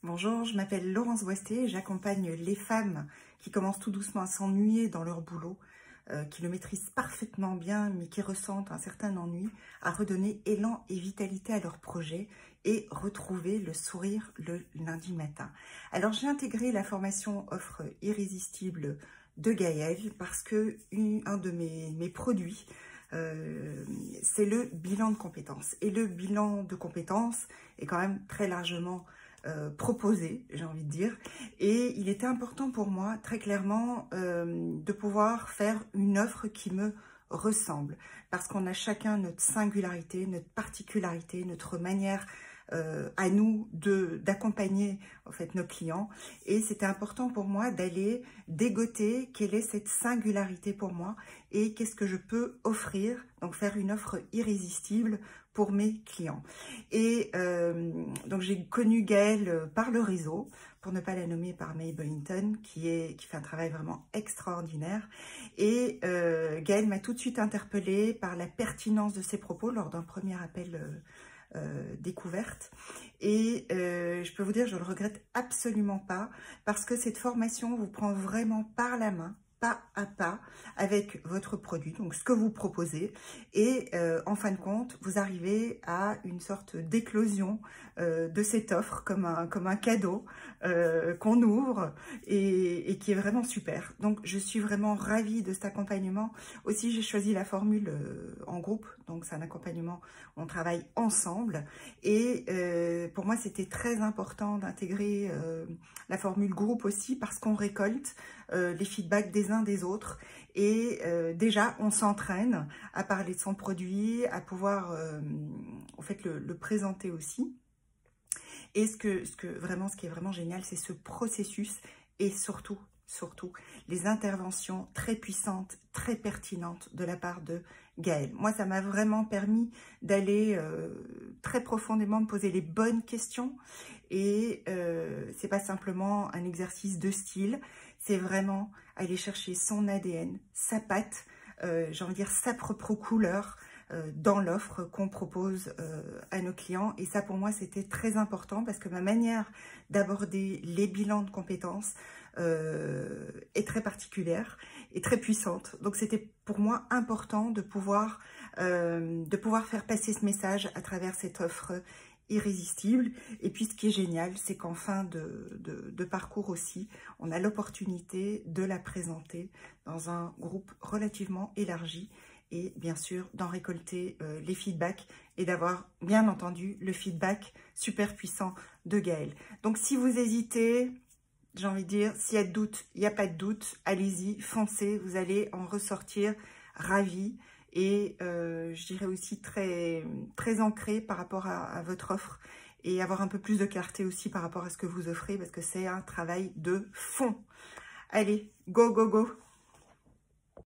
Bonjour, je m'appelle Laurence Boistet et j'accompagne les femmes qui commencent tout doucement à s'ennuyer dans leur boulot, qui le maîtrisent parfaitement bien mais qui ressentent un certain ennui, à redonner élan et vitalité à leur projet et retrouver le sourire le lundi matin. Alors j'ai intégré la formation Offre irrésistible de Gaëlle parce que un de mes produits, c'est le bilan de compétences. Et le bilan de compétences est quand même très largement proposé, j'ai envie de dire. Et il était important pour moi, très clairement, de pouvoir faire une offre qui me ressemble. Parce qu'on a chacun notre singularité, notre particularité, notre manière à nous d'accompagner en fait nos clients, et c'était important pour moi d'aller dégoter quelle est cette singularité pour moi et qu'est-ce que je peux offrir, donc faire une offre irrésistible pour mes clients. Et donc j'ai connu Gaëlle par le réseau, pour ne pas la nommer, par May Boynton, qui fait un travail vraiment extraordinaire. Et Gaëlle m'a tout de suite interpellée par la pertinence de ses propos lors d'un premier appel découverte, et je peux vous dire, je le regrette absolument pas, parce que cette formation vous prend vraiment par la main, pas à pas, avec votre produit, donc ce que vous proposez, et en fin de compte, vous arrivez à une sorte d'éclosion de cette offre, comme un cadeau qu'on ouvre et qui est vraiment super. Donc je suis vraiment ravie de cet accompagnement. Aussi, j'ai choisi la formule en groupe, donc c'est un accompagnement, on travaille ensemble, et pour moi c'était très important d'intégrer la formule groupe aussi, parce qu'on récolte les feedbacks des uns des autres, et déjà on s'entraîne à parler de son produit, à pouvoir en fait le présenter aussi. Et ce qui est vraiment génial, c'est ce processus, et surtout les interventions très puissantes, très pertinentes de la part de Gaëlle. Moi, ça m'a vraiment permis d'aller très profondément me poser les bonnes questions, et c'est pas simplement un exercice de style, c'est vraiment aller chercher son ADN, sa patte, j'ai envie de dire sa propre couleur, dans l'offre qu'on propose à nos clients. Et ça, pour moi, c'était très important, parce que ma manière d'aborder les bilans de compétences est très particulière et très puissante. Donc, c'était pour moi important de pouvoir faire passer ce message à travers cette offre irrésistible. Et puis, ce qui est génial, c'est qu'en fin de parcours aussi, on a l'opportunité de la présenter dans un groupe relativement élargi, et bien sûr d'en récolter les feedbacks et d'avoir bien entendu le feedback super puissant de Gaëlle. Donc si vous hésitez, j'ai envie de dire, s'il y a de doute, il n'y a pas de doute, allez-y, foncez, vous allez en ressortir ravis, et je dirais aussi très ancré par rapport à votre offre, et avoir un peu plus de clarté aussi par rapport à ce que vous offrez, parce que c'est un travail de fond. Allez, go, go, go!